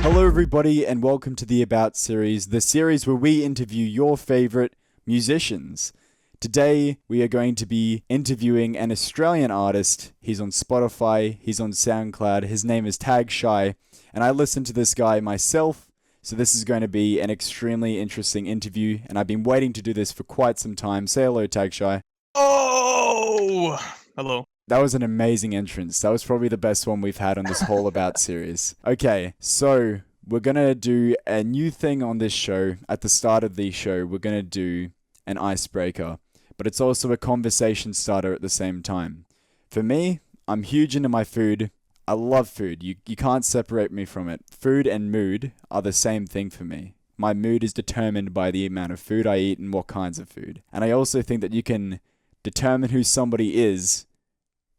Hello, everybody, and welcome to the About series, the series where we interview your favorite musicians. Today, we are going to be interviewing an Australian artist. He's on Spotify, he's on SoundCloud, his name is Tag Shai, and I listen to this guy myself, so this is going to be an extremely interesting interview, and I've been waiting to do this for quite some time. Say hello, Tag Shai. Oh, hello. That was an amazing entrance. That was probably the best one we've had on this whole About series. Okay, so we're going to do a new thing on this show. At the start of the show, we're going to do an icebreaker, but it's also a conversation starter at the same time. For me, I'm huge into my food. I love food. You can't separate me from it. Food and mood are the same thing for me. My mood is determined by the amount of food I eat and what kinds of food. And I also think that you can determine who somebody is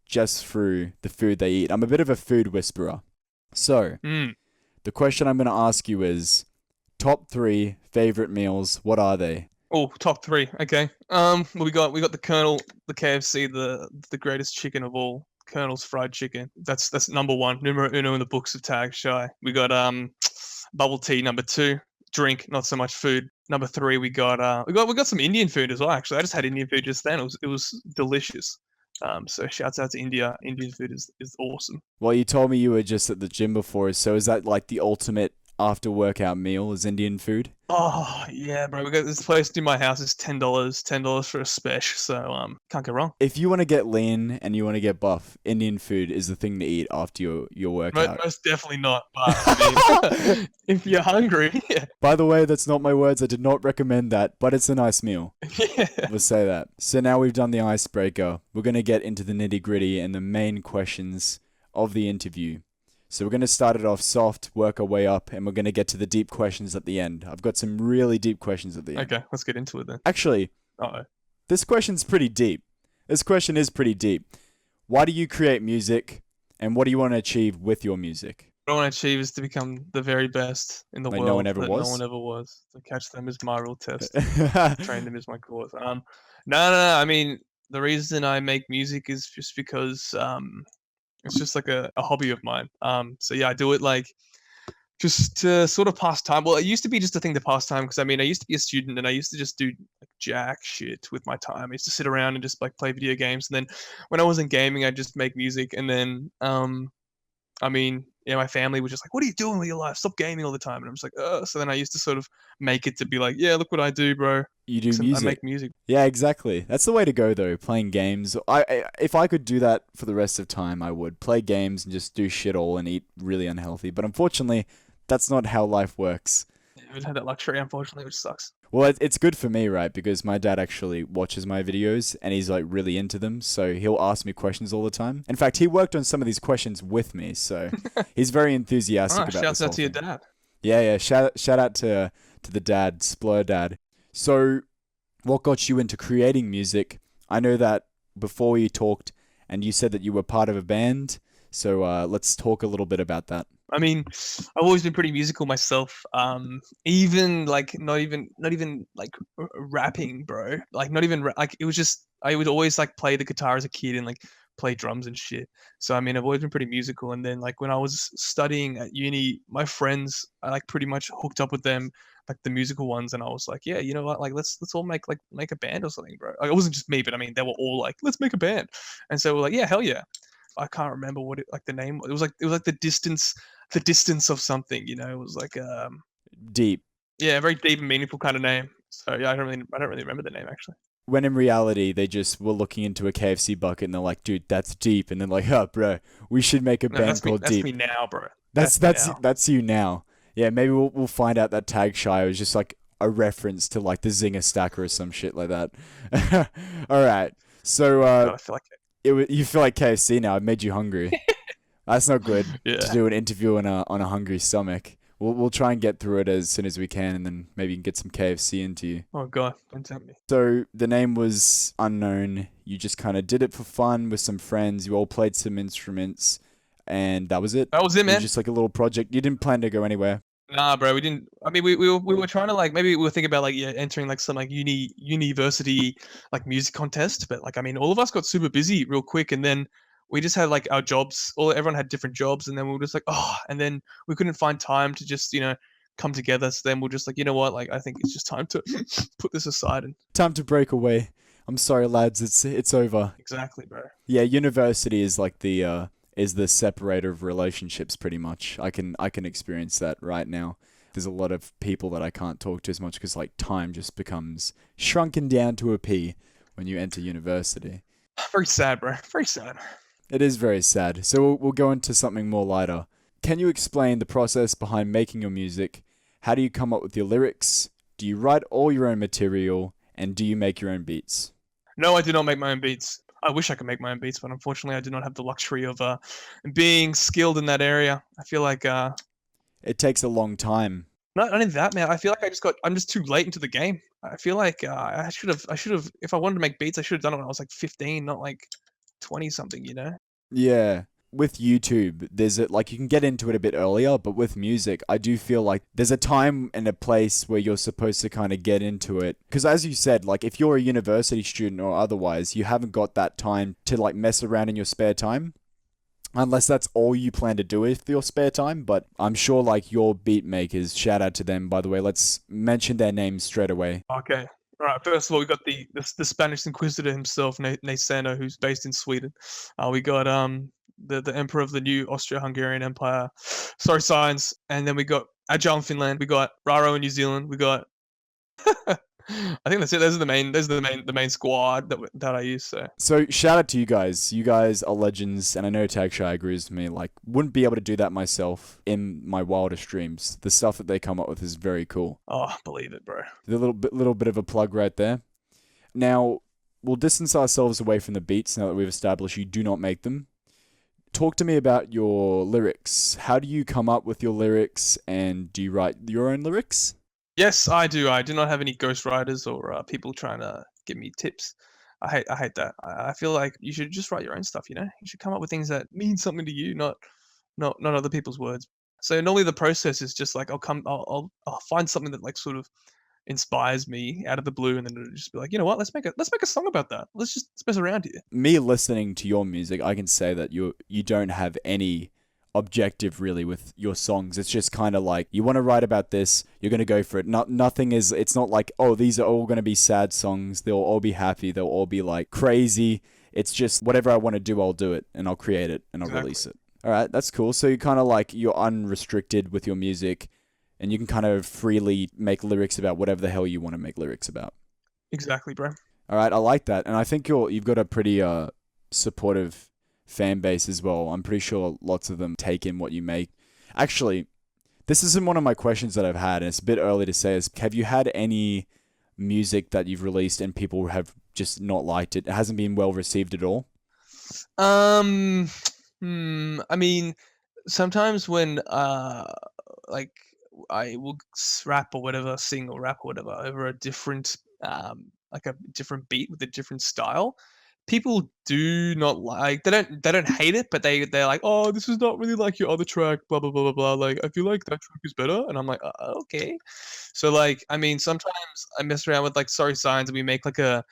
just through the food they eat. I'm a bit of a food whisperer. So, the question I'm going to ask you is, top 3 favorite meals, what are they? Oh, top 3. Okay. Well, we got the Colonel, the KFC, the greatest chicken of all, Colonel's fried chicken. That's number 1, numero uno in the books of Tag Shy. We got bubble tea, number 2. Drink, not so much food. Number 3, we got some Indian food as well. Actually, I just had Indian food just then. It was delicious. So shouts out to India. Indian food is awesome. Well, you told me you were just at the gym before, so is that like the ultimate after workout meal is Indian food? Oh yeah, bro. We got this place near my house. It's $10 for a special. So can't go wrong. If you want to get lean and you want to get buff, Indian food is the thing to eat after your workout. Most definitely not. But I mean, if you're hungry, yeah. By the way, that's not my words. I did not recommend that, but it's a nice meal. Yeah. We'll say that. So now we've done the icebreaker. We're going to get into the nitty gritty and the main questions of the interview. So we're going to start it off soft, work our way up, and we're going to get to the deep questions at the end. I've got some really deep questions at the end. Okay, let's get into it then. Actually, this question's pretty deep. This question is pretty deep. Why do you create music, and what do you want to achieve with your music? What I want to achieve is to become the very best in the world. No one ever that was? No one ever was. To catch them is my real test. Train them is my cause. No. I mean, the reason I make music is just because it's just like a hobby of mine. So yeah, I do it like just to sort of pass time. Well, it used to be just a thing to pass time because I mean, I used to be a student and I used to just do like jack shit with my time. I used to sit around and just like play video games. And then when I wasn't gaming, I'd just make music. And then, I mean, yeah, my family was just like, "What are you doing with your life? Stop gaming all the time." And I'm just like, "Oh." So then I used to sort of make it to be like, "Yeah, look what I do, bro." You do music. I make music. Yeah, exactly. That's the way to go, though. Playing games. If I could do that for the rest of time, I would play games and just do shit all and eat really unhealthy. But unfortunately, that's not how life works. I haven't had that luxury, unfortunately, which sucks. Well, it's good for me, right? Because my dad actually watches my videos and he's like really into them. So he'll ask me questions all the time. In fact, he worked on some of these questions with me. So he's very enthusiastic about this. Shouts out to your thing. dad. Yeah. Shout out to the dad, Splur dad. So what got you into creating music? I know that before we talked and you said that you were part of a band. So let's talk a little bit about that. I mean, I've always been pretty musical myself. Even like not even like rapping, bro. Like not even like it was just I would always like play the guitar as a kid and like play drums and shit. So I mean, I've always been pretty musical. And then like when I was studying at uni, my friends, I like pretty much hooked up with them, like the musical ones, and I was like, yeah, you know what? Like let's all make a band or something, bro. Like, it wasn't just me, but I mean, they were all like, let's make a band. And so we're like, yeah, hell yeah. I can't remember what it like the name. It was like the distance of something. You know, it was like Deep. Yeah, a very deep and meaningful kind of name. So yeah, I don't really remember the name actually. When in reality, they just were looking into a KFC bucket and they're like, dude, that's deep. And then like, oh, bro, we should make a band called Deep. That's me now, bro. That's you now. Yeah, maybe we'll find out that Tag Shy was just like a reference to like the Zinger Stacker or some shit like that. All right. So God, I feel like you feel like KFC now. It made you hungry. That's not good Yeah. to do an interview on a hungry stomach. We'll try and get through it as soon as we can, and then maybe get some KFC into you. Oh God, don't tempt me. So the name was unknown. You just kind of did it for fun with some friends. You all played some instruments, and that was it. That was it, It man. was just like a little project. You didn't plan to go anywhere. Nah, bro, we didn't. I mean, we were trying to like maybe we were thinking about like entering like some like university like music contest, but like I mean, all of us got super busy real quick, and then we just had like our jobs. Everyone had different jobs, and then we were just like, oh, and then we couldn't find time to just come together. So then we're just like, you know what? Like, I think it's just time to put this aside. And Time to break away. I'm sorry, lads. It's over. exactly, bro. Yeah, university is like the separator of relationships pretty much. I can experience that right now. There's a lot of people that I can't talk to as much because like time just becomes shrunken down to a pea when you enter university. Very sad, bro. Very sad. It is very sad. So we'll go into something more lighter. Can you explain the process behind making your music? How do you come up with your lyrics? Do you write all your own material? And do you make your own beats? No, I do not make my own beats. I wish I could make my own beats, but unfortunately, I do not have the luxury of being skilled in that area. I feel like It takes a long time. not only that, man. I feel like I'm just too late into the game. I feel like I should have. If I wanted to make beats, I should have done it when I was like 15, not like 20 something. Yeah. With YouTube, there's a, like you can get into it a bit earlier, but with music, I do feel like there's a time and a place where you're supposed to kind of get into it. Because as you said, like if you're a university student or otherwise, you haven't got that time to like mess around in your spare time. Unless that's all you plan to do with your spare time, but I'm sure like your beat makers, shout out to them by the way, let's mention their names straight away. Okay. All right. First of all, we got the Spanish Inquisitor himself, Naisano, who's based in Sweden. We got the Emperor of the new Austro-Hungarian Empire, Sorry Signs, and then we got Agile in Finland. We got Raro in New Zealand. We got I think that's it. Those are the main squad that I use. So shout out to you guys. You guys are legends, and I know Tag Shy agrees with me. Like, wouldn't be able to do that myself in my wildest dreams. The stuff that they come up with is very cool. Oh, believe it, bro. The little bit of a plug right there. Now, we'll distance ourselves away from the beats now that we've established you do not make them. Talk to me about your lyrics. How do you come up with your lyrics, and do you write your own lyrics? Yes, I do. I do not have any ghostwriters or people trying to give me tips. I hate that. I feel like you should just write your own stuff. You should come up with things that mean something to you, not other people's words. So normally the process is just like I'll find something that like sort of inspires me out of the blue, and then it'll just be like, you know what? Let's make a song about that. Let's mess around here. Me listening to your music, I can say that you don't have any objective really with your songs. It's just kind of like you want to write about this, you're going to go for it. Nothing is, it's not like, oh, these are all going to be sad songs, they'll all be happy, they'll all be like crazy. It's just whatever I want to do, I'll do it, and I'll create it, and I'll release it. All right, that's cool. So you kind of like, you're unrestricted with your music, and you can kind of freely make lyrics about whatever the hell you want to make lyrics about. Exactly, bro. All right, I like that, and I think you've got a pretty supportive fan base as well. I'm pretty sure lots of them take in what you make. Actually, this isn't one of my questions that I've had, and it's a bit early to say, is have you had any music that you've released and people have just not liked it? It hasn't been well received at all? I mean, sometimes when like I will rap or whatever, sing or rap or whatever over a different like a different beat with a different style, people do not like, they don't hate it, but they're like, oh, this is not really like your other track, blah blah blah blah blah. Like, I feel like that track is better, and I'm like, okay. So like, I mean, sometimes I mess around with like Sorry Signs, and we make like a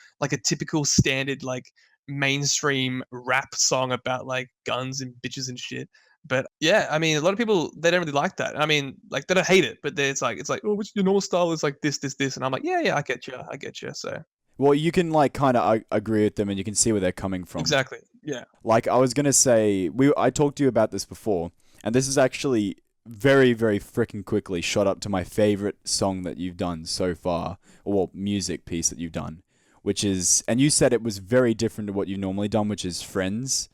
typical standard like mainstream rap song about like guns and bitches and shit. But yeah, I mean, a lot of people, they don't really like that. I mean, like they don't hate it, but it's like, oh, what's your normal style is like this, and I'm like, yeah, I get you. So Well, you can like kind of agree with them, and you can see where they're coming from. exactly, yeah. Like I was gonna say, I talked to you about this before, and this is actually very, very freaking quickly shot up to my favorite song that you've done so far, or music piece that you've done, which is, and you said it was very different to what you've normally done, which is Friends.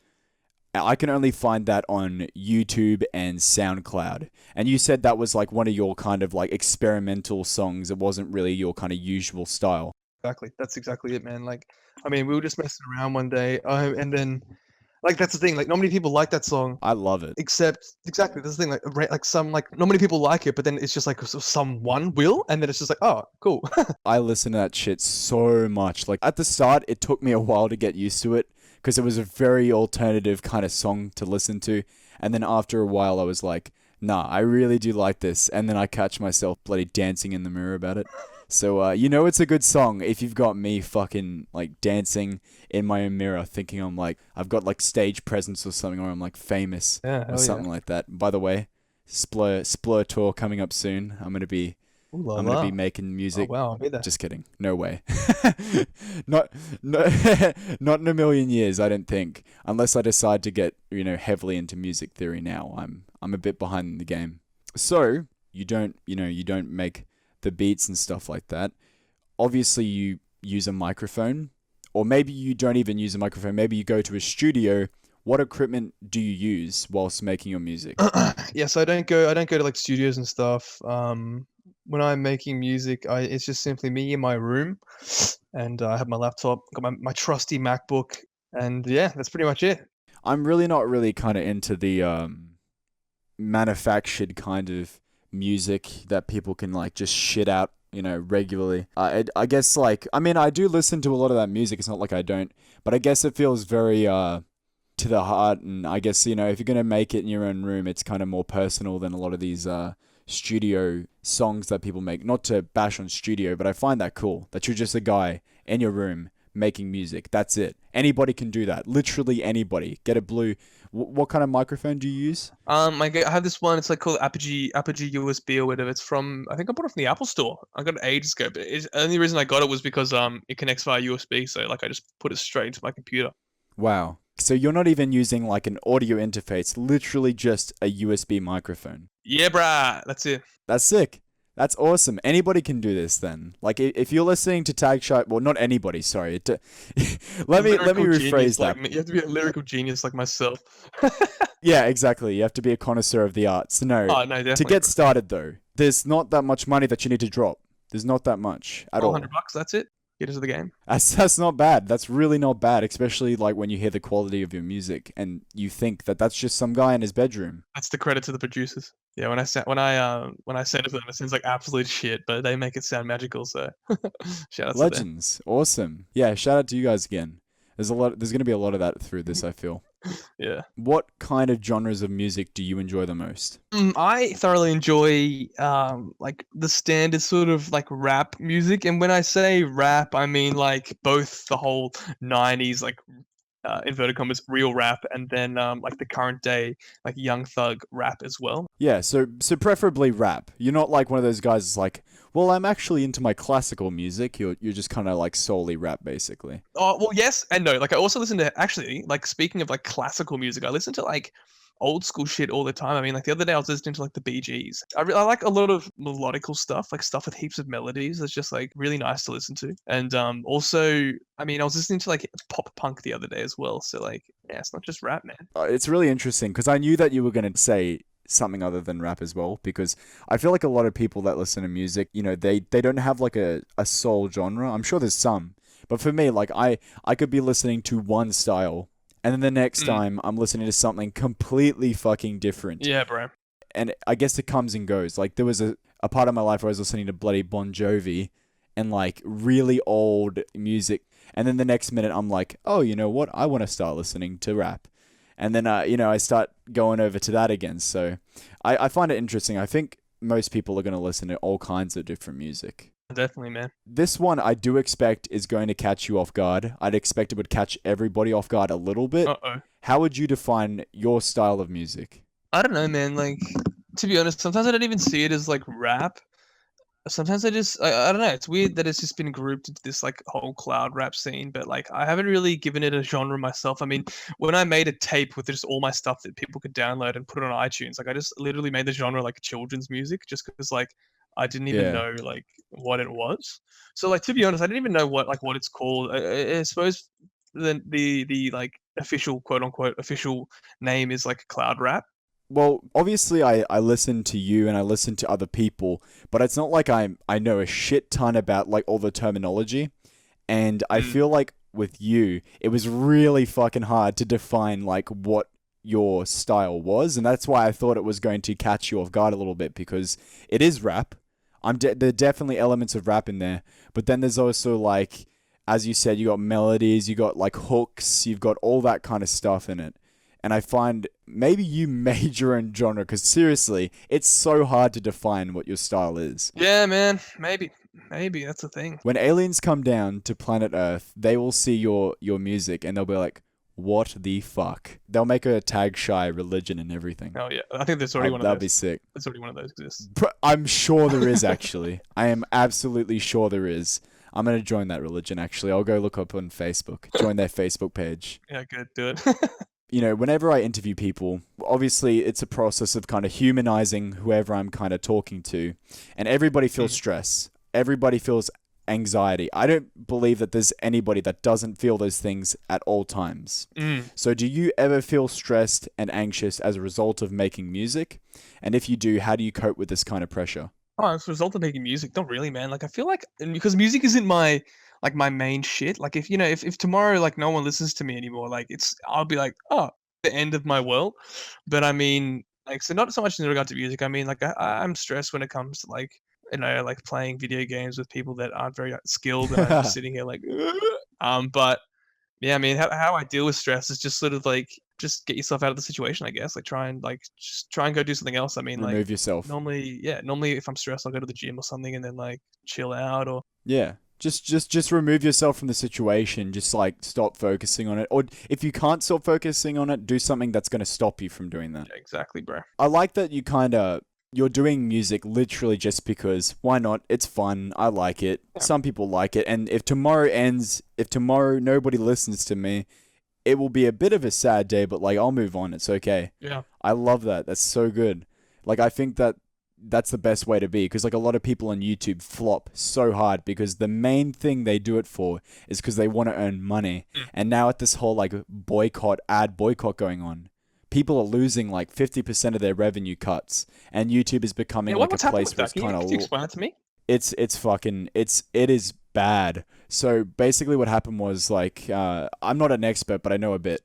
I can only find that on YouTube and SoundCloud. And you said that was like one of your kind of like experimental songs. It wasn't really your kind of usual style. Exactly. That's exactly it, man. Like, I mean, we were just messing around one day, and then, like, that's the thing. Like, not many people like that song, I love it. except exactly that's the thing. Like some, like, not many people like it, but then it's just like someone will, and then it's just like, oh, cool. I listen to that shit so much. Like at the start, it took me a while to get used to it because it was a very alternative kind of song to listen to. And then after a while, I was like, nah, I really do like this. And then I catch myself bloody dancing in the mirror about it. So you know it's a good song if you've got me fucking like dancing in my own mirror, thinking I'm like I've got like stage presence or something, or I'm like famous Yeah, or hell yeah. something like that. By the way, Splur tour coming up soon. Ooh la I'm gonna be la. making Oh music. wow, I'll be there. Just kidding. No way. not no not in a million years, I don't think. Unless I decide to get, heavily into music theory now. I'm a bit behind in the game. So, you don't make the beats and stuff like that. Obviously you use a microphone, or maybe you don't even use a microphone. Maybe you go to a studio. What equipment do you use whilst making your music? Yes, I don't go to like studios and stuff. When I'm making music, it's just simply me in my room, and I have my laptop, got my trusty MacBook, and yeah, that's pretty much it. I'm really not really kind of into the manufactured kind of music that people can like just shit out, regularly. I guess like I mean I do listen to a lot of that music. It's not like I don't, but I guess it feels very to the heart. And I guess if you're gonna make it in your own room, it's kind of more personal than a lot of these studio songs that people make. Not to bash on studio, but I find that cool that you're just a guy in your room making music. That's it. Anybody can do that. Literally anybody. Get a blue. What kind of microphone do you use? I have this one. It's like called Apogee USB or whatever. It's from, I think I bought it from the Apple Store. I got it ages ago, but the only reason I got it was because it connects via USB. So like I just put it straight into my computer. Wow. So you're not even using like an audio interface, literally just a USB microphone. Yeah, brah. That's it. That's sick. That's awesome. Anybody can do this then. Like if you're listening to Tag Shy, well, not anybody, sorry. A Let me lyrical rephrase genius like that. me. You have to be a lyrical genius like myself. Yeah, exactly. You have to be a connoisseur of the arts. No, Oh no, to definitely, get bro. started though, there's not that much money that you need to drop. There's not that much at Oh, 100 all. bucks. That's it. Get into the game. That's not bad. That's really not bad, especially like when you hear the quality of your music and you think that that's just some guy in his bedroom. That's the credit to the producers. Yeah, when I send it to them, it sounds like absolute shit, but they make it sound magical. So shout out to them. Legends. Awesome. Yeah, shout out to you guys again. There's going to be a lot of that through this, I feel. Yeah. What kind of genres of music do you enjoy the most? I thoroughly enjoy like the standard sort of like rap music, and when I say rap, I mean like both the whole '90s like inverted commas real rap, and then like the current day like Young Thug rap as well. Yeah, so preferably rap. You're not like one of those guys that's like, well, I'm actually into my classical music. You're just kind of like solely rap basically. Oh well, yes and no. Like I also listen to actually like speaking of like classical music, I listen to like old school shit all the time. I mean, like the other day I was listening to like the Bee Gees. I like a lot of melodical stuff, like stuff with heaps of melodies. It's just like really nice to listen to. And also, I mean, I was listening to like pop punk the other day as well. So like, yeah, it's not just rap, man. It's really interesting because I knew that you were going to say something other than rap as well, because I feel like a lot of people that listen to music, they don't have like a sole genre. I'm sure there's some, but for me, like I could be listening to one style and then the next Mm, time I'm listening to something completely fucking different. yeah, bro. And I guess it comes and goes. Like there was a part of my life where I was listening to bloody Bon Jovi and like really old music, and then the next minute I'm like, oh, you know what? I want to start listening to rap. And then I start going over to that again. So I find it interesting. I think most people are going to listen to all kinds of different music. Definitely, man. This one I do expect is going to catch you off guard. I'd expect it would catch everybody off guard a little bit. Uh-oh. How would you define your style of music? I don't know, man. Like, to be honest, sometimes I don't even see it as like rap. Sometimes I don't know. It's weird that it's just been grouped into this like whole cloud rap scene, but like I haven't really given it a genre myself. I mean, when I made a tape with just all my stuff that people could download and put it on iTunes, like I just literally made the genre like children's music, just because like I didn't even Yeah. know like what it was. So like to be honest, I didn't even know what it's called. I suppose the like official quote unquote official name is like cloud rap. Well, obviously I listen to you and I listen to other people, but it's not like I know a shit ton about like all the terminology. And I Mm. feel like with you, it was really fucking hard to define like what your style was, and that's why I thought it was going to catch you off guard a little bit, because it is rap. There are definitely elements of rap in there, but then there's also like, as you said, you got melodies, you got like hooks, you've got all that kind of stuff in it. And I find maybe you made your own genre, because seriously, it's so hard to define what your style is. Yeah, man. Maybe. Maybe that's the thing. When aliens come down to planet Earth, they will see your music and they'll be like, "What the fuck?" They'll make a tag Shai religion and everything. Oh yeah, I think there's already one of That'd be those. sick. There's already one of those exists. I'm sure there is, actually. I am absolutely sure there is. I'm going to join that religion, actually. I'll go look up on Facebook, join their Facebook page. Yeah, good, do it. You know, whenever I interview people, obviously it's a process of kind of humanizing whoever I'm kind of talking to. And everybody feels stress. Everybody feels anxiety. I don't believe that there's anybody that doesn't feel those things at all times. So do you ever feel stressed and anxious as a result of making music? And if you do, how do you cope with this kind of pressure? Oh, as a result of making music, not really, man. Like I feel like because music isn't my like my main shit. Like if you know if tomorrow like no one listens to me anymore, like I'll be like, oh, the end of my world. But I mean, like so not so much in regard to music. I mean, like I'm stressed when it comes to like like playing video games with people that aren't very skilled, and I'm just sitting here like, but yeah, I mean, how I deal with stress is just sort of like just get yourself out of the situation, I guess. Like try and go do something else. I mean, like Remove yourself. normally if I'm stressed, I'll go to the gym or something and then like chill out or Yeah. Just remove yourself from the situation. Just like stop focusing on it. Or if you can't stop focusing on it, do something that's going to stop you from doing that. yeah, exactly, bro. I like that you're doing music literally just because why not? It's fun. I like it. Yeah. Some people like it. And if tomorrow nobody listens to me, it will be a bit of a sad day, but like I'll move on. It's okay. Yeah. I love that. That's so good. Like I think that's the best way to be because like a lot of people on YouTube flop so hard because the main thing they do it for is because they want to earn money. And now at this whole like ad boycott going on, people are losing like 50% of their revenue cuts, and YouTube is becoming like a place where it's kind of. Can you explain it to me? It is bad. So basically, what happened was like I'm not an expert, but I know a bit.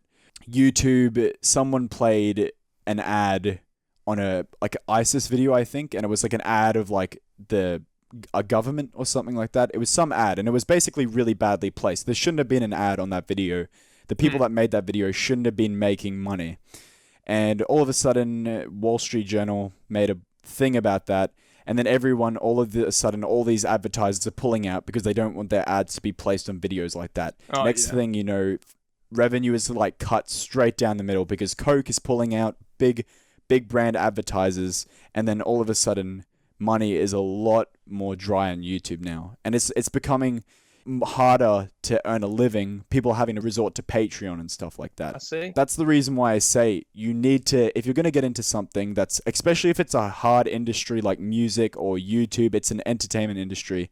YouTube, someone played an ad on a like ISIS video, I think, and it was like an ad of like a government or something like that. It was some ad, and it was basically really badly placed. There shouldn't have been an ad on that video. The people that made that video shouldn't have been making money. And all of a sudden, Wall Street Journal made a thing about that. And then all of a sudden, all these advertisers are pulling out because they don't want their ads to be placed on videos like that. Next thing you know, revenue is like cut straight down the middle because Coke is pulling out big brand advertisers. And then all of a sudden, money is a lot more dry on YouTube now. And it's becoming harder to earn a living, people having to resort to Patreon and stuff like that. I see. That's the reason why I say you need to, if you're going to get into something that's, especially if it's a hard industry like music or YouTube, it's an entertainment industry,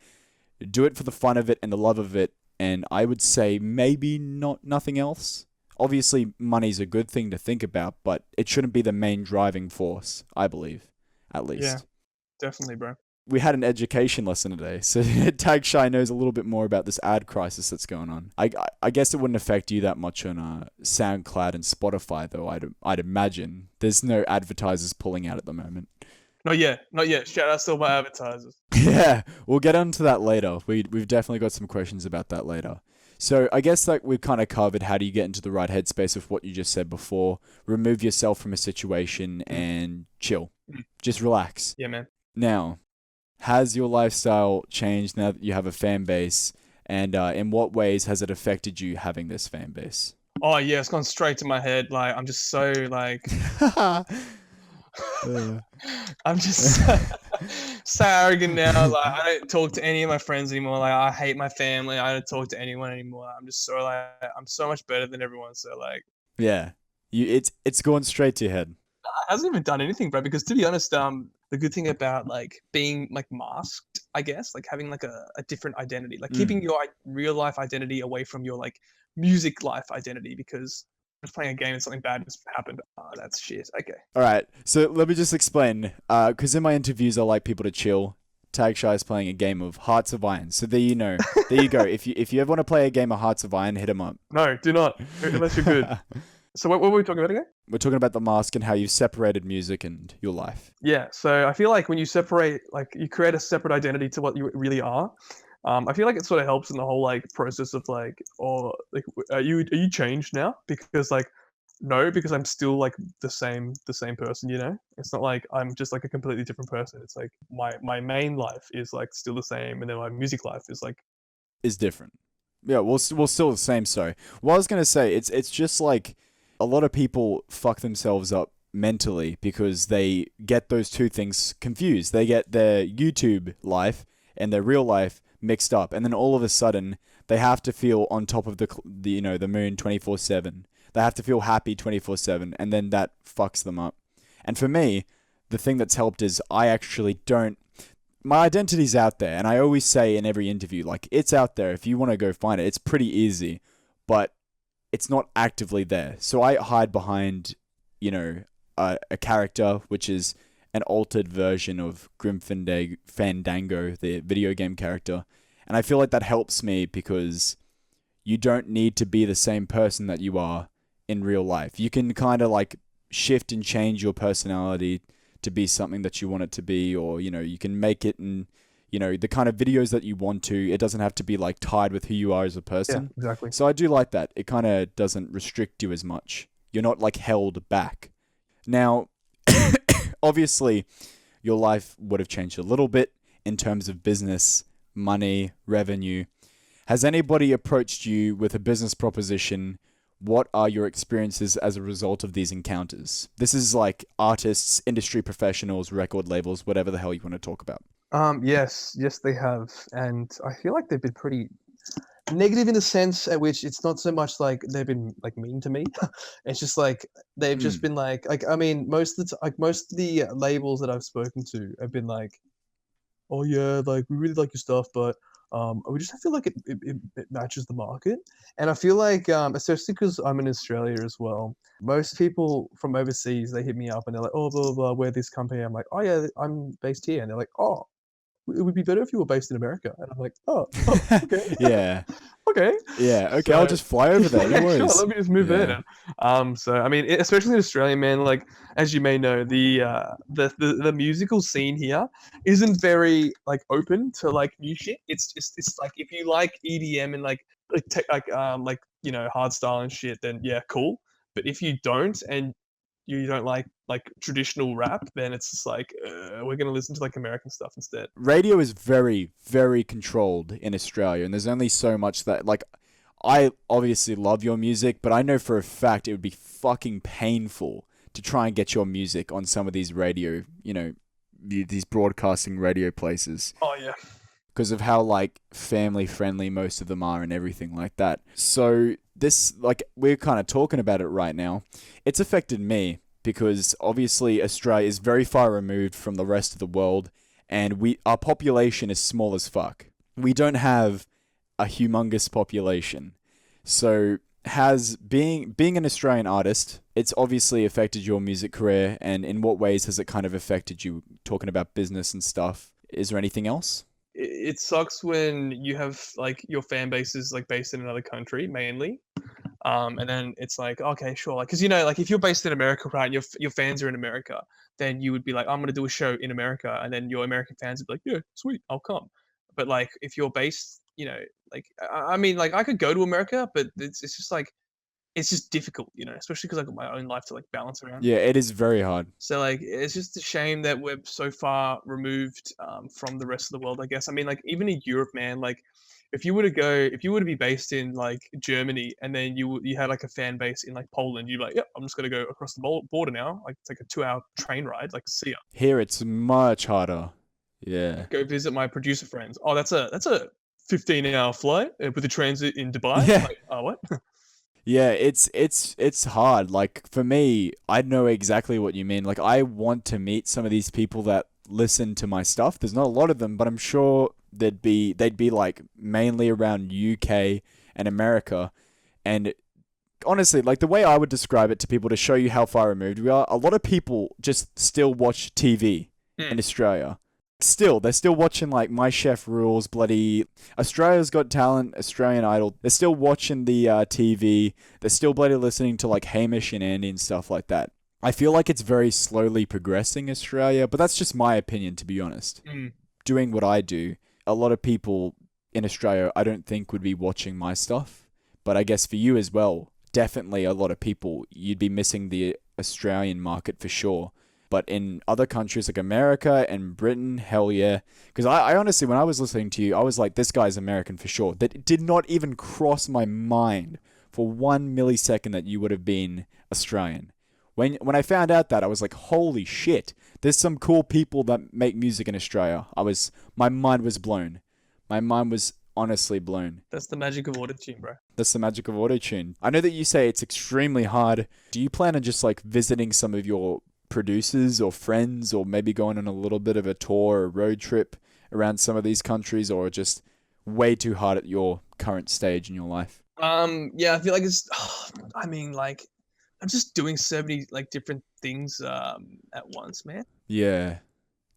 do it for the fun of it and the love of it. And I would say maybe nothing else. Obviously, money's a good thing to think about, but it shouldn't be the main driving force, I believe, at least. Yeah, definitely, bro. We had an education lesson today, so Tag Shy knows a little bit more about this ad crisis that's going on. I guess it wouldn't affect you that much on SoundCloud and Spotify, though. I'd imagine there's no advertisers pulling out at the moment. Not yet. Shout out to all my advertisers. Yeah, we'll get onto that later. We've definitely got some questions about that later. So I guess like we've kind of covered how do you get into the right headspace of what you just said before. Remove yourself from a situation and chill. Just relax. Yeah, man. Now, has your lifestyle changed now that you have a fan base? And in what ways has it affected you having this fan base? Oh yeah, it's gone straight to my head. Like I'm just so like I'm just so arrogant now. Like I don't talk to any of my friends anymore. Like I hate my family. I don't talk to anyone anymore. I'm just so like I'm so much better than everyone. So like yeah, it's gone straight to your head. I hasn't even done anything, bro. Because to be honest, the good thing about like being like masked, I guess, like having like a different identity, like keeping your real life identity away from your like music life identity, because I was playing a game and something bad just happened. Oh, that's shit. Okay. All right. So let me just explain. Because in my interviews, I like people to chill. Tag Shy is playing a game of Hearts of Iron. So there you know. There you go. If you ever want to play a game of Hearts of Iron, hit him up. No, do not. Unless you're good. So what were we talking about again? We're talking about the mask and how you've separated music and your life. Yeah. So I feel like when you separate, like you create a separate identity to what you really are. I feel like it sort of helps in the whole like process of like, or like, are you changed now? Because like no, because I'm still like the same person, you know? It's not like I'm just like a completely different person. It's like my main life is like still the same, and then my music life is like Is different. Yeah, we'll still the same. Sorry. What I was gonna say, it's just like a lot of people fuck themselves up mentally because they get those two things confused. They get their YouTube life and their real life mixed up, and then all of a sudden they have to feel on top of the moon 24/7. They have to feel happy 24/7, and then that fucks them up. And for me, the thing that's helped is I actually don't. My identity's out there, and I always say in every interview, like, it's out there. If you want to go find it, it's pretty easy, but it's not actively there. So I hide behind, a character which is an altered version of Grim Fandango, the video game character, and I feel like that helps me because you don't need to be the same person that you are in real life. You can kind of like shift and change your personality to be something that you want it to be, or you can make it in the kind of videos that you want to. It doesn't have to be like tied with who you are as a person. yeah, exactly. So I do like that. It kind of doesn't restrict you as much. You're not like held back. Now, obviously, your life would have changed a little bit in terms of business, money, revenue. Has anybody approached you with a business proposition? What are your experiences as a result of these encounters? This is like artists, industry professionals, record labels, whatever the hell you want to talk about. Yes, they have, and I feel like they've been pretty negative in the sense at which it's not so much like they've been like mean to me. It's just like they've just been like I mean most of the labels that I've spoken to have been like, oh yeah, like we really like your stuff, but we just feel like it matches the market. And I feel like especially because I'm in Australia as well, most people from overseas they hit me up and they're like, oh blah blah blah, we're this company. I'm like, oh yeah, I'm based here, and they're like, oh, it would be better if you were based in America. And I'm like, oh okay. Yeah. Okay. Yeah. Okay. I'll So just fly over there. No yeah, sure. worries. Let me just move Yeah. in. So I mean, especially in Australia, man. Like as you may know, the musical scene here isn't very like open to like new shit. It's like if you like EDM and like hard style and shit, then yeah, cool. But if you don't and you don't like traditional rap, then it's just like we're gonna listen to like American stuff instead. Radio is very, very controlled in Australia, and there's only so much that, like, I obviously love your music, but I know for a fact it would be fucking painful to try and get your music on some of these radio, these broadcasting radio places. Oh yeah. Because of how like family friendly most of them are and everything like that. So this, like, we're kind of talking about it right now. It's affected me because obviously Australia is very far removed from the rest of the world, and our population is small as fuck. We don't have a humongous population. So has being an Australian artist, it's obviously affected your music career, and in what ways has it kind of affected you, talking about business and stuff? Is there anything else? It sucks when you have like your fan base is like based in another country mainly, and then it's like okay sure, like because like if you're based in America, right, and your fans are in America, then you would be like I'm gonna do a show in America, and then your American fans would be like yeah sweet I'll come. But like if you're based like I mean like I could go to America, but it's just like it's just difficult, especially because I got my own life to like balance around. Yeah, it is very hard. So like it's just a shame that we're so far removed from the rest of the world, I guess. I mean, like even in Europe, man, like if you were to be based in like Germany and then you had like a fan base in like Poland, you'd be like, yep, I'm just gonna go across the border now. Like it's like a 2 hour train ride. Like see ya. Here it's much harder. Yeah. Go visit my producer friends. Oh, that's a 15-hour flight with a transit in Dubai. Yeah. Like, oh what? Yeah, it's hard. Like for me, I know exactly what you mean. Like I want to meet some of these people that listen to my stuff. There's not a lot of them, but I'm sure they'd be like mainly around UK and America. And honestly, like the way I would describe it to people to show you how far removed we are, a lot of people just still watch TV in Australia. They're still watching like My Chef Rules, bloody Australia's Got Talent, Australian Idol. They're still watching the TV. They're still bloody listening to like Hamish and Andy and stuff like that. I feel like it's very slowly progressing Australia, but that's just my opinion, to be honest. Doing what I do, a lot of people in Australia I don't think would be watching my stuff, but I guess for you as well, definitely a lot of people, you'd be missing the Australian market for sure. But in other countries like America and Britain, hell yeah. Because I honestly, when I was listening to you, I was like, this guy's American for sure. That did not even cross my mind for 1 millisecond that you would have been Australian. When I found out that, I was like, holy shit, there's some cool people that make music in Australia. My mind was blown. My mind was honestly blown. That's the magic of autotune, bro. That's the magic of autotune. I know that you say it's extremely hard. Do you plan on just like visiting some of your producers or friends, or maybe going on a little bit of a tour or road trip around some of these countries, or just way too hard at your current stage in your life? Yeah, I feel like it's. I mean, like, I'm just doing so many like different things at once, man. Yeah,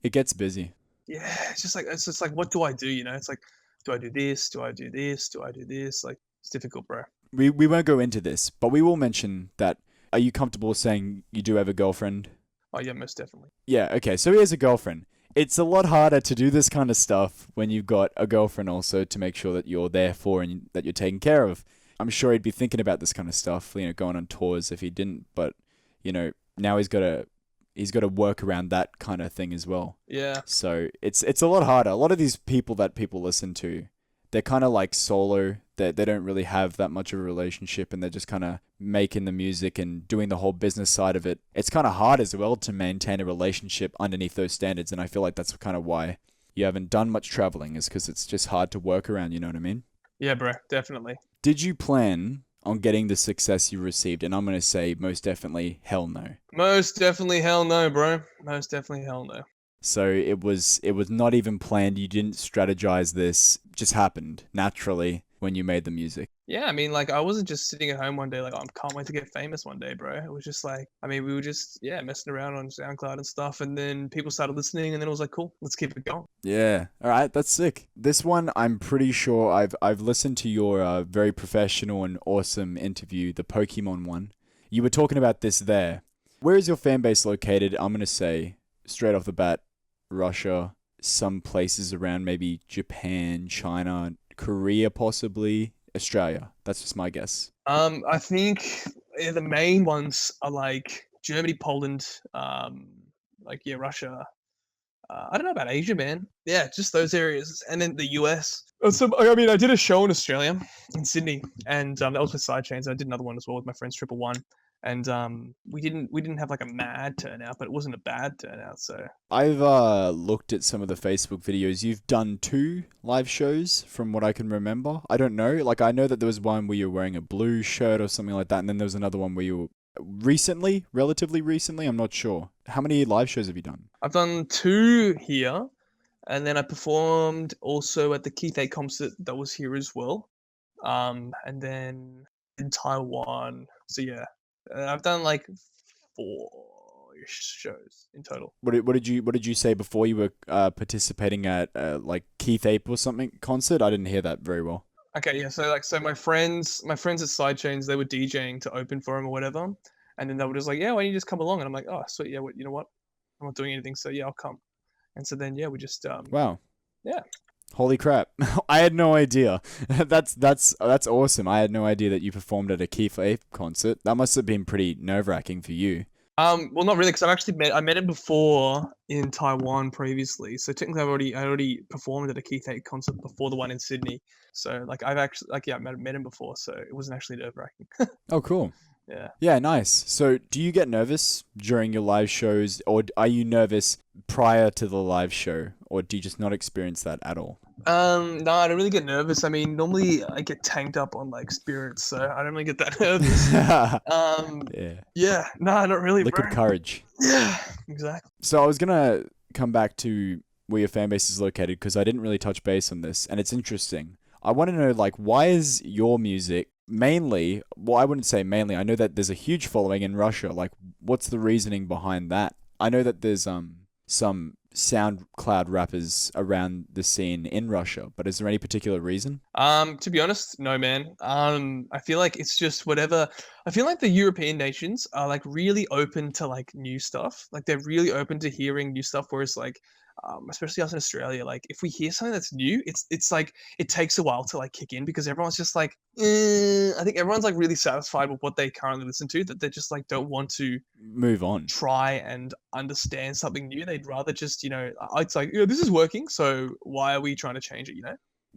it gets busy. Yeah, it's just like, what do I do? You know, it's like, do I do this? Do I do this? Do I do this? Like, it's difficult, bro. We won't go into this, but we will mention that. Are you comfortable saying you do have a girlfriend? Oh yeah, most definitely. Yeah, okay, so he has a girlfriend. It's a lot harder to do this kind of stuff when you've got a girlfriend also to make sure that you're there for and that you're taken care of. I'm sure he'd be thinking about this kind of stuff, going on tours if he didn't, but now he's got to work around that kind of thing as well. Yeah. So it's a lot harder. A lot of these people that people listen to, they're kind of like solo. They don't really have that much of a relationship, and they're just kind of making the music and doing the whole business side of it. It's kind of hard as well to maintain a relationship underneath those standards, and I feel like that's kind of why you haven't done much traveling, is because it's just hard to work around, you know what I mean? Yeah, bro, definitely. Did you plan on getting the success you received? And I'm going to say most definitely hell no. Most definitely hell no, bro. Most definitely hell no. So it was not even planned. You didn't strategize this. It just happened naturally when you made the music. Yeah, I mean, like, I wasn't just sitting at home one day like, oh, I can't wait to get famous one day, bro. It was just like, I mean, we were just, yeah, messing around on SoundCloud and stuff, and then people started listening, and then it was like, cool, let's keep it going. Yeah. All right, that's sick. This one, I'm pretty sure I've listened to your very professional and awesome interview, the Pokemon one. You were talking about this there. Where is your fan base located? I'm gonna say straight off the bat, Russia, some places around maybe Japan, China, Korea, possibly Australia. That's just my guess. I think the main ones are like Germany, Poland, like, yeah, Russia. I don't know about Asia, man. Yeah, just those areas, and then the US. So I mean, I did a show in Australia, in Sydney, and that was with Sidechains. I did another one as well with my friends Triple One, and we didn't have like a mad turnout, but it wasn't a bad turnout. So I've looked at some of the Facebook videos. You've done 2 live shows from what I can remember. I don't know. Like, I know that there was one where you were wearing a blue shirt or something like that, and then there was another one where you were relatively recently, I'm not sure. How many live shows have you done? I've done 2 here, and then I performed also at the Keith A concert that was here as well, and then in Taiwan. So yeah, I've done like 4 shows in total. What did you say before you were participating at like Keith Ape or something concert? I didn't hear that very well. Okay, yeah. So my friends at Sidechains, they were DJing to open for him or whatever, and then they were just like, yeah, why don't you just come along? And I'm like, oh, sweet, yeah. You know what? I'm not doing anything, so yeah, I'll come. And so then yeah, we just Wow. yeah. Holy crap. I had no idea. That's awesome. I had no idea that you performed at a Keith Ape concert. That must have been pretty nerve-wracking for you. Well, not really, because I met him before in Taiwan previously. So technically, I already performed at a Keith Ape concert before the one in Sydney. So like, I've actually met him before, so it wasn't actually nerve-wracking. Oh, cool. Yeah. Yeah, nice. So, do you get nervous during your live shows, or are you nervous prior to the live show, or do you just not experience that at all? No, I don't really get nervous. I mean, normally I get tanked up on like spirits, so I don't really get that nervous. Yeah. Yeah, no, not really, Liquid bro. courage. Yeah, exactly. So, I was gonna come back to where your fan base is located because I didn't really touch base on this, and it's interesting. I want to know, like, why is your music mainly, well, I wouldn't say mainly, I know that there's a huge following in Russia. Like, what's the reasoning behind that? I know that there's some SoundCloud rappers around the scene in Russia, but is there any particular reason? To be honest, no, man. I feel like it's just whatever. I feel like the European nations are like really open to like new stuff. Like they're really open to hearing new stuff, whereas like especially us in Australia, like if we hear something that's new, it's like it takes a while to like kick in because everyone's just like, I think everyone's like really satisfied with what they currently listen to, that they just like don't want to Move on. try and understand something new. They'd rather just, it's like, this is working, so why are we trying to change it?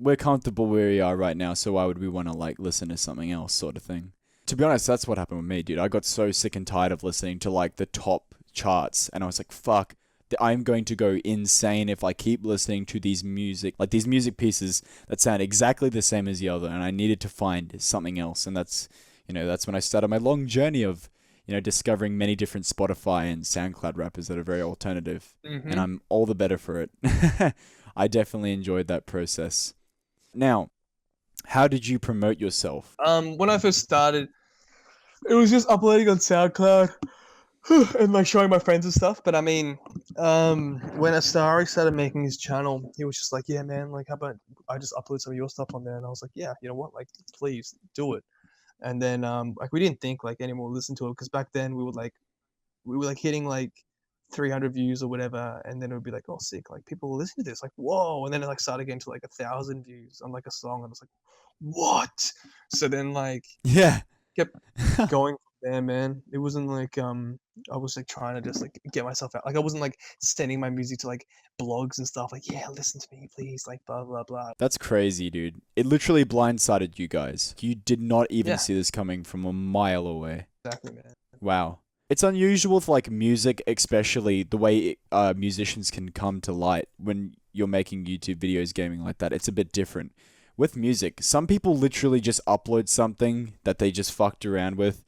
We're comfortable where we are right now, so why would we want to like listen to something else, sort of thing? To be honest, that's what happened with me, dude. I got so sick and tired of listening to like the top charts, and I was like, fuck. I'm going to go insane if I keep listening to these music pieces that sound exactly the same as the other, and I needed to find something else. And that's when I started my long journey of, discovering many different Spotify and SoundCloud rappers that are very alternative, and I'm all the better for it. I definitely enjoyed that process. Now, how did you promote yourself? When I first started, it was just uploading on SoundCloud and like showing my friends and stuff. But I mean, when Astari started making his channel, he was just like, "Yeah, man, like, how about I just upload some of your stuff on there?" And I was like, "Yeah, you know what? Like, please do it." And then like we didn't think like anyone would listen to it because back then we were like hitting like 300 views or whatever, and then it would be like, "Oh, sick! Like people will listen to this, like whoa!" And then it like started getting to like 1,000 views on like a song, and I was like, "What?" So then like Yeah. kept going from there, man. It wasn't like I was like trying to just like get myself out. Like I wasn't like sending my music to like blogs and stuff. Like, yeah, listen to me, please. Like blah blah blah. That's crazy, dude. It literally blindsided you guys. You did not even Yeah, see this coming from a mile away. exactly, man. Wow. It's unusual for like music, especially the way musicians can come to light when you're making YouTube videos, gaming like that. It's a bit different. With music, some people literally just upload something that they just fucked around with,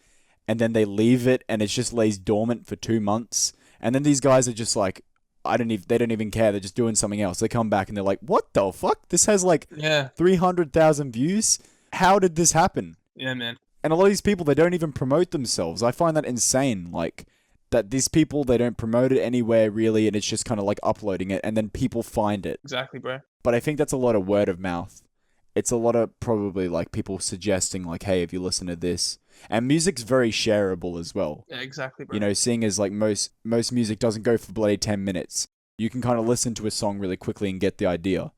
and then they leave it and it just lays dormant for 2 months. And then these guys are just like, they don't even care. They're just doing something else. They come back and they're like, what the fuck? This has like Yeah, 300,000 views. How did this happen? yeah, man. And a lot of these people, they don't even promote themselves. I find that insane. Like, that these people, they don't promote it anywhere really, and it's just kind of like uploading it, and then people find it. Exactly, bro. But I think that's a lot of word of mouth. It's a lot of probably like people suggesting, like, hey, if you listen to this. And music's very shareable as well. Yeah, exactly, bro. Seeing as like most music doesn't go for bloody 10 minutes. You can kind of listen to a song really quickly and get the idea.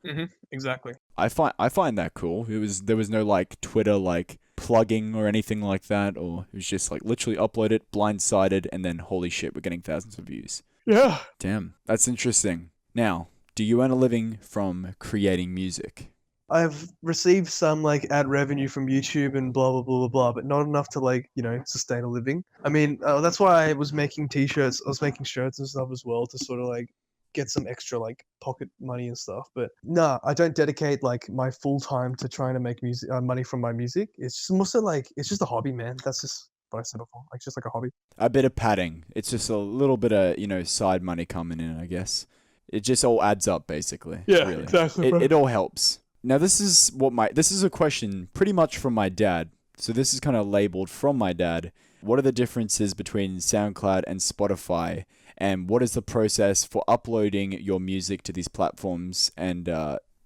Exactly. I find that cool. There was no like Twitter like plugging or anything like that, or it was just like literally upload it, blindsided, and then holy shit, we're getting thousands of views. Yeah. Damn, that's interesting. Now, do you earn a living from creating music? I've received some like ad revenue from YouTube and blah blah blah blah blah, but not enough to like sustain a living. I mean, that's why I was making t-shirts. I was making shirts and stuff as well to sort of like get some extra like pocket money and stuff. But nah, I don't dedicate like my full time to trying to make music money from my music. It's just mostly like it's just a hobby, man. That's just what I said before. Like just like a hobby. A bit of padding. It's just a little bit of side money coming in, I guess. It just all adds up, basically. Yeah, really. exactly. Bro. It all helps. Now this is a question pretty much from my dad. So this is kind of labeled from my dad. What are the differences between SoundCloud and Spotify? And what is the process for uploading your music to these platforms? And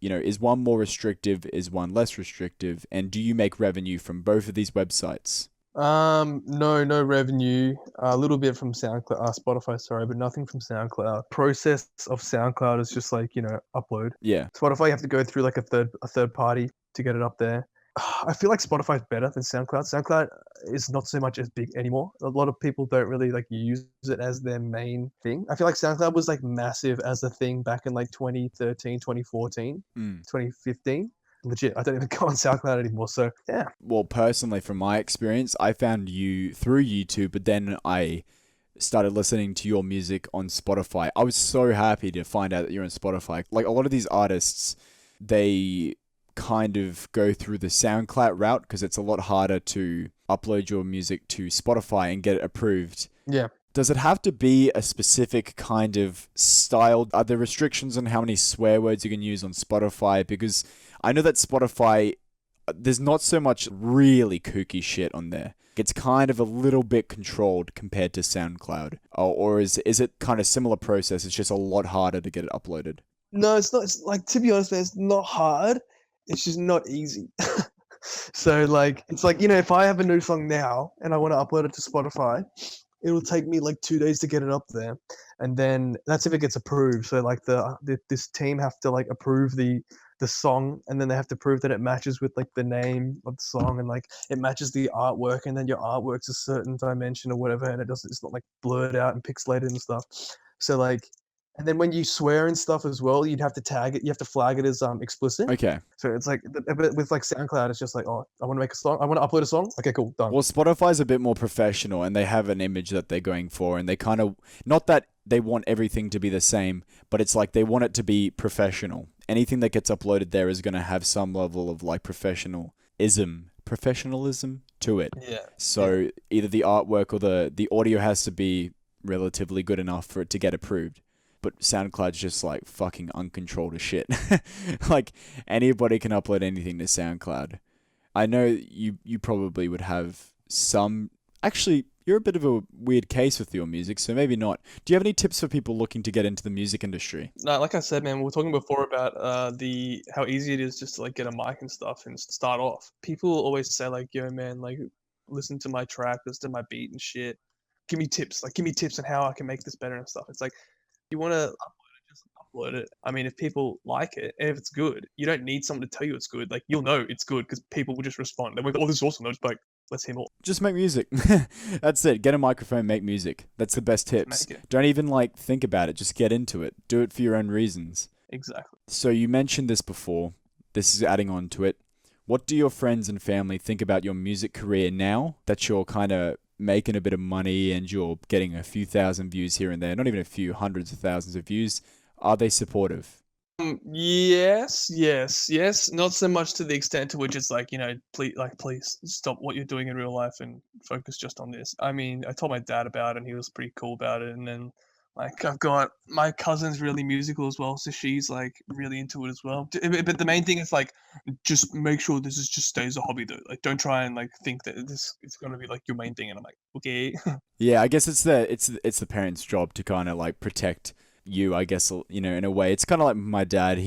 is one more restrictive? Is one less restrictive? And do you make revenue from both of these websites? No revenue. A little bit from SoundCloud, Spotify, sorry, but nothing from SoundCloud. Process of SoundCloud is just like upload. Yeah. Spotify, you have to go through like a third party to get it up there. I feel like Spotify is better than SoundCloud. SoundCloud is not so much as big anymore. A lot of people don't really like use it as their main thing. I feel like SoundCloud was like massive as a thing back in like 2013, 2014, 2015. Legit, I don't even go on SoundCloud anymore. So yeah. Well, personally, from my experience, I found you through YouTube, but then I started listening to your music on Spotify. I was so happy to find out that you're on Spotify. Like a lot of these artists, they kind of go through the SoundCloud route because it's a lot harder to upload your music to Spotify and get it approved. Yeah. Does it have to be a specific kind of style? Are there restrictions on how many swear words you can use on Spotify? Because I know that Spotify, there's not so much really kooky shit on there. It's kind of a little bit controlled compared to SoundCloud. Or is it kind of similar process? It's just a lot harder to get it uploaded. No, it's not. It's like, to be honest, man, it's not hard. It's just not easy. So like, it's like, if I have a new song now and I want to upload it to Spotify, it'll take me like 2 days to get it up there, and then that's if it gets approved. So like this team have to like approve the song, and then they have to prove that it matches with like the name of the song, and like it matches the artwork, and then your artwork's a certain dimension or whatever, and it's not like blurred out and pixelated and stuff. So like, and then when you swear and stuff as well, you'd have to tag it. You have to flag it as explicit. Okay. So it's like with like SoundCloud, it's just like, oh, I want to make a song. I want to upload a song. Okay, cool, done. Well, Spotify's a bit more professional and they have an image that they're going for, and they kind of, not that they want everything to be the same, but it's like they want it to be professional. Anything that gets uploaded there is going to have some level of like professionalism to it. Yeah. So either the artwork or the audio has to be relatively good enough for it to get approved. But SoundCloud's just like fucking uncontrolled as shit. Like anybody can upload anything to SoundCloud. I know you probably would have some. Actually, you're a bit of a weird case with your music, so maybe not. Do you have any tips for people looking to get into the music industry? No, like I said, man, we were talking before about the how easy it is just to like get a mic and stuff and start off. People always say like, "Yo, man, like listen to my track, listen to my beat and shit. Give me tips on how I can make this better and stuff." It's like, you want to upload it, just upload it. I mean, if people like it, and if it's good, you don't need someone to tell you it's good. Like you'll know it's good because people will just respond. They're like, "Oh, this is awesome." They'll just be like, "Let's hear more." Just make music. That's it. Get a microphone, make music. That's the best tips. Make it. Don't even like think about it. Just get into it. Do it for your own reasons. Exactly. So you mentioned this before. This is adding on to it. What do your friends and family think about your music career now that you're kind of making a bit of money and you're getting a few thousand views here and there? Not even a few, hundreds of thousands of views. Are they supportive? Yes. Not so much to the extent to which it's like, please stop what you're doing in real life and focus just on this. I mean, I told my dad about it and he was pretty cool about it. And then, like, I've got my cousin's really musical as well, so she's like really into it as well. But the main thing is like, just make sure this is just stays a hobby though. Like, don't try and like think that this is gonna be like your main thing. And I'm like, okay. Yeah, I guess it's the parents' job to kind of like protect you, I guess, in a way. It's kind of like my dad.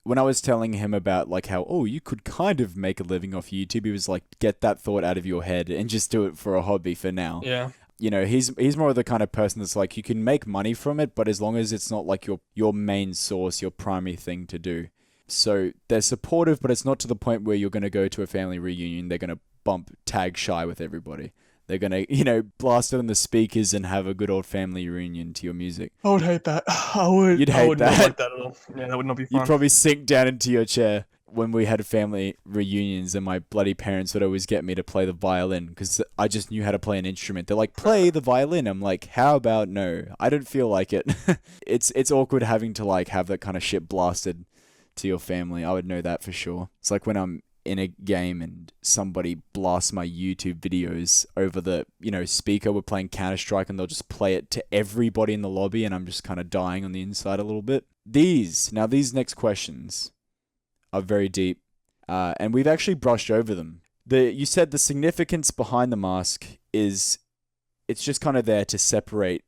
When I was telling him about like how, oh, you could kind of make a living off YouTube, he was like, get that thought out of your head and just do it for a hobby for now. Yeah. He's more of the kind of person that's like, you can make money from it, but as long as it's not like your main source, your primary thing to do. So they're supportive, but it's not to the point where you're going to go to a family reunion, they're going to tag Shai with everybody. They're going to, blast it on the speakers and have a good old family reunion to your music. I would hate that. I would. You'd I hate would that. not like that at all. Yeah, that would not be fun. You'd probably sink down into your chair when we had family reunions, and my bloody parents would always get me to play the violin because I just knew how to play an instrument. They're like, play the violin. I'm like, how about no? I don't feel like it. It's awkward having to like have that kind of shit blasted to your family. I would know that for sure. It's like when I'm in a game and somebody blasts my YouTube videos over the, speaker. We're playing Counter-Strike and they'll just play it to everybody in the lobby and I'm just kind of dying on the inside a little bit. These next questions are very deep, and we've actually brushed over them. You said the significance behind the mask is it's just kind of there to separate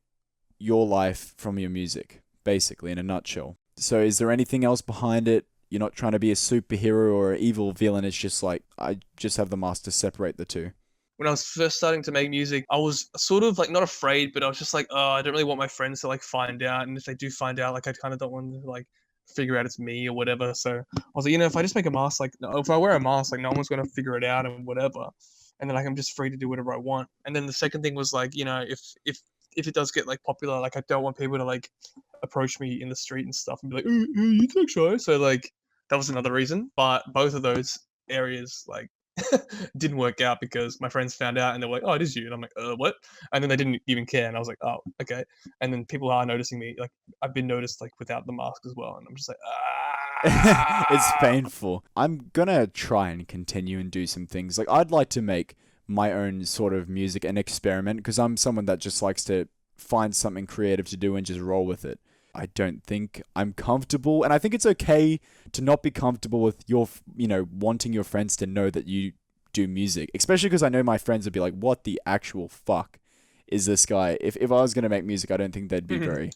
your life from your music, basically, in a nutshell. So is there anything else behind it? You're not trying to be a superhero or an evil villain. It's just like, I just have the mask to separate the two. When I was first starting to make music, I was sort of like not afraid, but I was just like, oh, I don't really want my friends to like find out. And if they do find out, like I kind of don't want to like figure out it's me or whatever. So I was like, if I just make a mask, like if I wear a mask, like no one's gonna figure it out and whatever. And then like I'm just free to do whatever I want. And then the second thing was like, if it does get like popular, like I don't want people to like approach me in the street and stuff and be like, you talk Shai. So like that was another reason. But both of those areas like didn't work out because my friends found out and they were like, oh, it is you. And I'm like, what? And then they didn't even care. And I was like, oh, okay. And then people are noticing me. Like I've been noticed like without the mask as well. And I'm just like, It's painful. I'm gonna try and continue and do some things. Like I'd like to make my own sort of music and experiment because I'm someone that just likes to find something creative to do and just roll with it. I don't think I'm comfortable, and I think it's okay to not be comfortable with your, wanting your friends to know that you do music, especially because I know my friends would be like, what the actual fuck is this guy? If I was going to make music, I don't think they'd be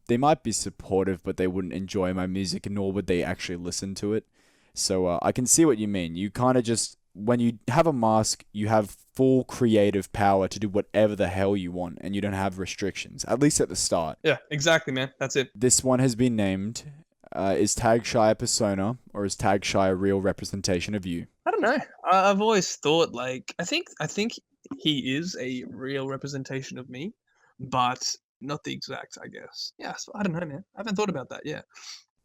they might be supportive, but they wouldn't enjoy my music, nor would they actually listen to it. So I can see what you mean. You kind of just when you have a mask, you have full creative power to do whatever the hell you want, and you don't have restrictions, at least at the start. Yeah, exactly, man. That's it. This one has been named, is Tag Shy a persona, or is Tag Shy a real representation of you? I don't know. I've always thought like I think he is a real representation of me, but not the exact, I guess. Yeah, so I don't know, man. I haven't thought about that. Yeah.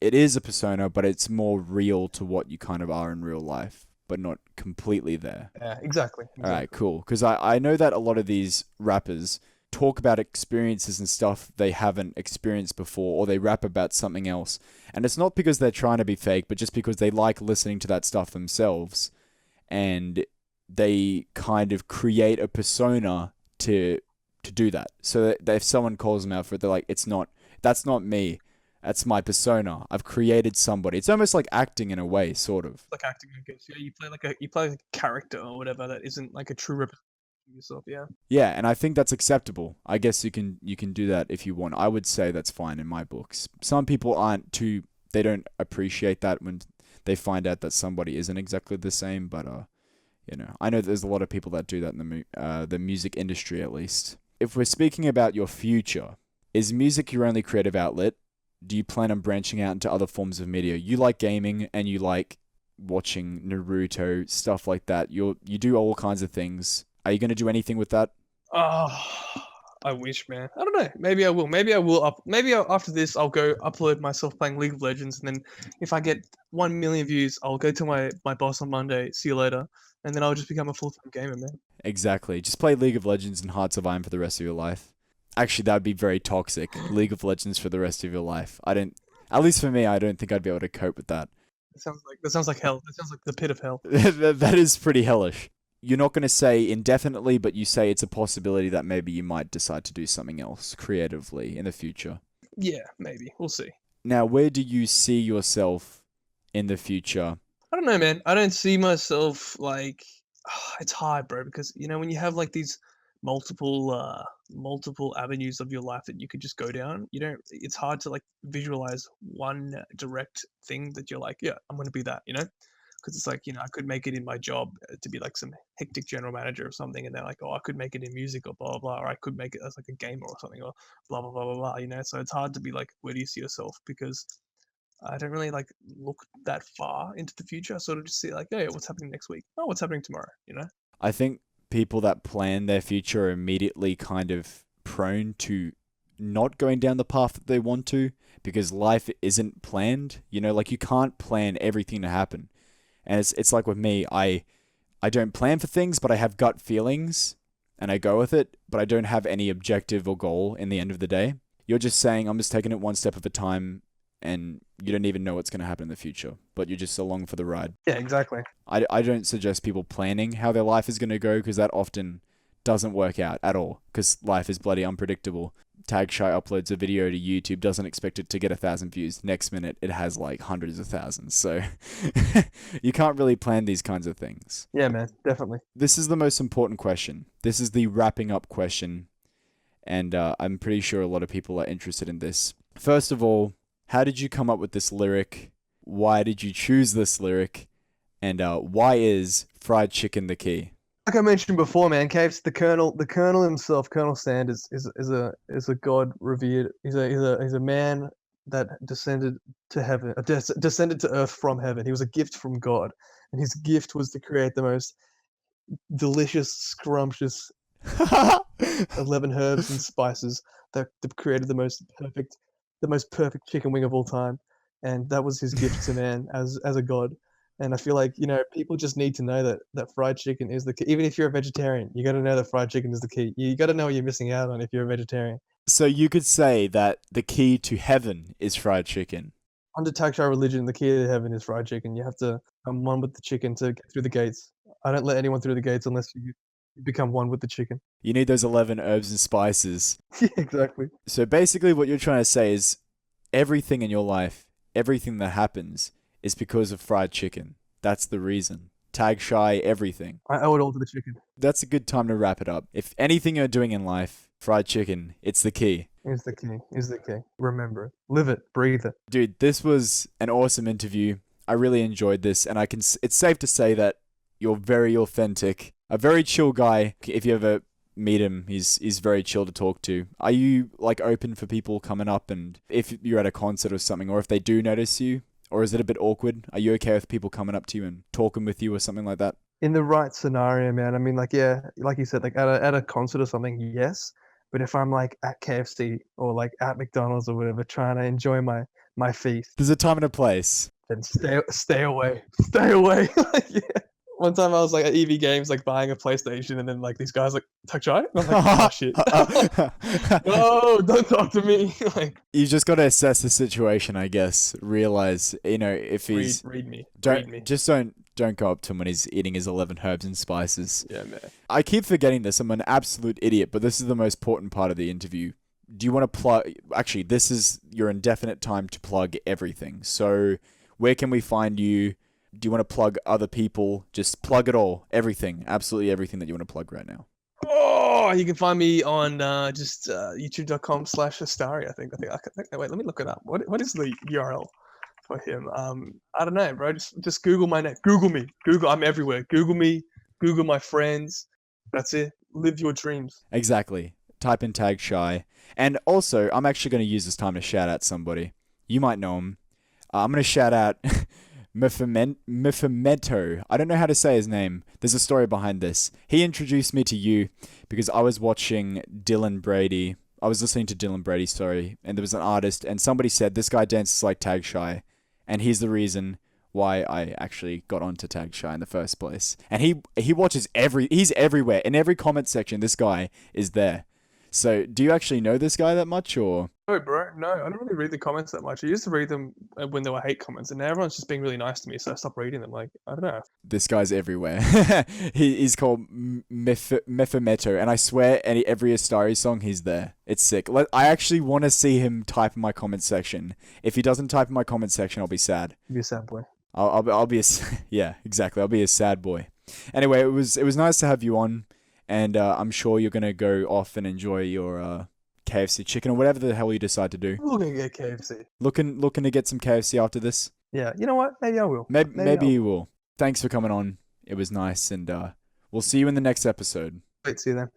It is a persona, but it's more real to what you kind of are in real life, but not completely there. Yeah, exactly. All right, cool. Because I know that a lot of these rappers talk about experiences and stuff they haven't experienced before, or they rap about something else. And it's not because they're trying to be fake, but just because they like listening to that stuff themselves. And they kind of create a persona to do that. So that if someone calls them out for it, they're like, that's not me. That's my persona. I've created somebody. It's almost like acting in a way, sort of. Like acting, I guess. Yeah, you play like a character or whatever that isn't like a true representation of yourself. Yeah. Yeah, and I think that's acceptable. I guess you can do that if you want. I would say that's fine in my books. Some people they don't appreciate that when they find out that somebody isn't exactly the same, but I know there's a lot of people that do that in the music industry at least. If we're speaking about your future, is music your only creative outlet? Do you plan on branching out into other forms of media? You like gaming and you like watching Naruto, stuff like that. You do all kinds of things. Are you going to do anything with that? Oh, I wish, man. I don't know. Maybe I will. After this, I'll go upload myself playing League of Legends, and then if I get 1 million views, I'll go to my boss on Monday. See you later, and then I'll just become a full-time gamer, man. Exactly. Just play League of Legends and Hearts of Iron for the rest of your life. Actually, that would be very toxic. League of Legends for the rest of your life. At least for me, I don't think I'd be able to cope with that. That sounds like hell. That sounds like the pit of hell. That is pretty hellish. You're not going to say indefinitely, but you say it's a possibility that maybe you might decide to do something else creatively in the future. Yeah, maybe. We'll see. Now, where do you see yourself in the future? I don't know, man. I don't see myself like it's hard, bro, because when you have like these multiple avenues of your life that you could just go down, it's hard to like visualize one direct thing that you're like, yeah, I'm going to be that, because it's like, I could make it in my job to be like some hectic general manager or something, and they're like, oh, I could make it in music or blah blah blah, or I could make it as like a gamer or something, or blah blah blah blah blah. So it's hard to be like, where do you see yourself? Because I don't really like look that far into the future. I sort of just see like, oh yeah, what's happening next week? Oh, what's happening tomorrow? I think people that plan their future are immediately kind of prone to not going down the path that they want to, because life isn't planned. Like you can't plan everything to happen. And it's like with me, I don't plan for things, but I have gut feelings and I go with it, but I don't have any objective or goal in the end of the day. You're just saying, I'm just taking it one step at a time, and you don't even know what's going to happen in the future, but you're just along for the ride. Yeah, exactly. I don't suggest people planning how their life is going to go, because that often doesn't work out at all, because life is bloody unpredictable. Tag Shy uploads a video to YouTube, doesn't expect it to get 1,000 views. Next minute, it has like hundreds of thousands. So you can't really plan these kinds of things. Yeah, man, definitely. This is the most important question. This is the wrapping up question, and I'm pretty sure a lot of people are interested in this. First of all, how did you come up with this lyric? Why did you choose this lyric? And why is fried chicken the key? Like I mentioned before, man, Caves, the Colonel himself, Colonel Sanders, is a god revered. He's a man that descended to heaven, descended to earth from heaven. He was a gift from God, and his gift was to create the most delicious, scrumptious 11 herbs and spices that created the most perfect chicken wing of all time, and that was his gift to man as a god. And I feel like people just need to know that fried chicken is the key. Even if you're a vegetarian, you got to know that fried chicken is the key. You got to know what you're missing out on if you're a vegetarian. So you could say that the key to heaven is fried chicken. Under Taksha religion, the key to heaven is fried chicken. You have to come one with the chicken to get through the gates. I don't let anyone through the gates unless you become one with the chicken. You need those 11 herbs and spices. Yeah, exactly. So basically what you're trying to say is everything in your life, everything that happens is because of fried chicken. That's the reason. Tag Shy, everything. I owe it all to the chicken. That's a good time to wrap it up. If anything you're doing in life, fried chicken, it's the key. Is the key. Is the key. Remember it. Live it. Breathe it. Dude, this was an awesome interview. I really enjoyed this, and it's safe to say that You're very authentic. A very chill guy. If you ever meet him, he's very chill to talk to. Are you like open for people coming up, and if you're at a concert or something, or if they do notice you, or is it a bit awkward? Are you okay with people coming up to you and talking with you or something like that? In the right scenario, man. I mean, like, yeah, like you said, like at a concert or something, yes. But if I'm like at KFC or like at McDonald's or whatever, trying to enjoy my feast, There's a time and a place. then stay away, stay away. Yeah. One time I was like at EV Games, like buying a PlayStation, and then like these guys like touch eye. I'm like, oh shit, no, don't talk to me. Like, You just got to assess the situation, I guess. Realize, if he's read me. don't go up to him when he's eating his 11 herbs and spices. Yeah, man. I keep forgetting this. I'm an absolute idiot, but this is the most important part of the interview. Do you want to plug? Actually, this is your indefinite time to plug everything. So, where can we find you? Do you want to plug other people? Just plug it all. Everything. Absolutely everything that you want to plug right now. Oh, you can find me on just youtube.com/Astari. I think. Wait, let me look it up. What is the URL for him? I don't know, bro. Just Google my name. Google me. Google. I'm everywhere. Google me. Google my friends. That's it. Live your dreams. Exactly. Type in tag Shai. And also, I'm actually going to use this time to shout out somebody. You might know him. I'm going to shout out Mifamento. I don't know how to say his name. There's a story behind this. He introduced me to you because I was watching Dylan Brady. I was listening to Dylan Brady, sorry, and there was an artist, and somebody said, this guy dances like Tag Shai, and he's the reason why I actually got onto Tag Shai in the first place. And he watches he's everywhere. In every comment section, this guy is there. So, do you actually know this guy that much, or? No, bro. No, I don't really read the comments that much. I used to read them when there were hate comments, and now everyone's just being really nice to me, so I stopped reading them. Like, I don't know. This guy's everywhere. He's called Mephimeto, and I swear every Astari song, he's there. It's sick. I actually want to see him type in my comment section. If he doesn't type in my comment section, I'll be sad. be a sad boy. I'll be yeah, exactly. I'll be a sad boy. Anyway, it was nice to have you on, and I'm sure you're gonna go off and enjoy your KFC chicken or whatever the hell you decide to do. I'm looking to get KFC. Looking to get some KFC after this. Yeah, you know what? Maybe I will. Maybe you will. Thanks for coming on. It was nice, and we'll see you in the next episode. Wait, see you then.